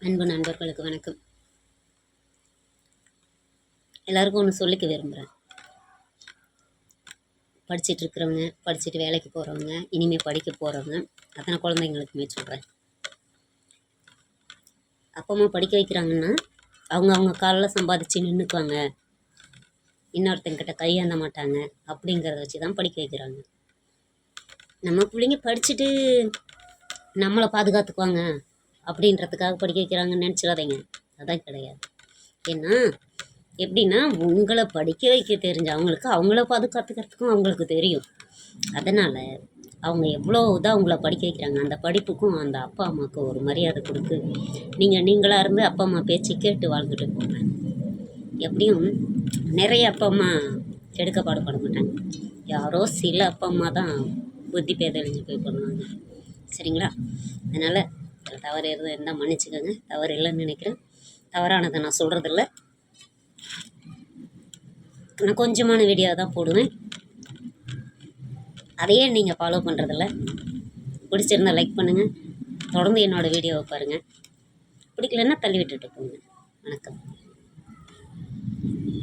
அன்பு நண்பர்களுக்கு வணக்கம். எல்லாருக்கும் ஒன்று சொல்லிக்க விரும்புகிறேன். படிச்சுட்டு இருக்கிறவங்க, படிச்சுட்டு வேலைக்கு போகிறவங்க, இனிமேல் படிக்க போகிறவங்க, அத்தனை குழந்தைங்களுக்குமே சொல்கிறேன். அப்பா அம்மா படிக்க வைக்கிறாங்கன்னா அவங்க காலில் சம்பாதிச்சு நின்றுக்குவாங்க, இன்னொருத்தங்கிட்ட கையாந்த மாட்டாங்க அப்படிங்கிறத வச்சு தான் படிக்க வைக்கிறாங்க. நம்ம பிள்ளைங்க படிச்சுட்டு நம்மளை பாதுகாத்துக்குவாங்க அப்படின்றதுக்காக படிக்க வைக்கிறாங்கன்னு நினச்சிடாதீங்க. அதான் கிடையாது. ஏன்னா எப்படின்னா, உங்களை படிக்க வைக்க தெரிஞ்ச அவங்களுக்கு அவங்கள பாதுகாத்துக்கிறதுக்கும் அவங்களுக்கு தெரியும். அதனால் அவங்க எவ்வளோ இதாக அவங்கள படிக்க வைக்கிறாங்க, அந்த படிப்புக்கும் அந்த அப்பா அம்மாவுக்கு ஒரு மரியாதை கொடுத்து நீங்களாக இருந்து அப்பா அம்மா பேச்சு கேட்டு வாழ்ந்துட்டு போங்க. எப்படியும் நிறைய அப்பா அம்மா கெடுக்க பாடுபட மாட்டாங்க. யாரோ சில அப்பா அம்மா தான் புத்தி பேதழிஞ்சு போய் பண்ணுவாங்க. சரிங்களா? அதனால் தவறு இருந்தால் மன்னிச்சுக்கோங்க. தவறு இல்லைன்னு நினைக்கிறேன். தவறானதை நான் சொல்கிறதில்ல. நான் கொஞ்சமான வீடியோ தான் போடுவேன். அதையே நீங்கள் ஃபாலோ பண்ணுறதில்ல. பிடிச்சிருந்தா லைக் பண்ணுங்கள். தொடர்ந்து என்னோடய வீடியோவை பாருங்கள். பிடிக்கலன்னா தள்ளி விட்டுட்டு போங்க. வணக்கம்.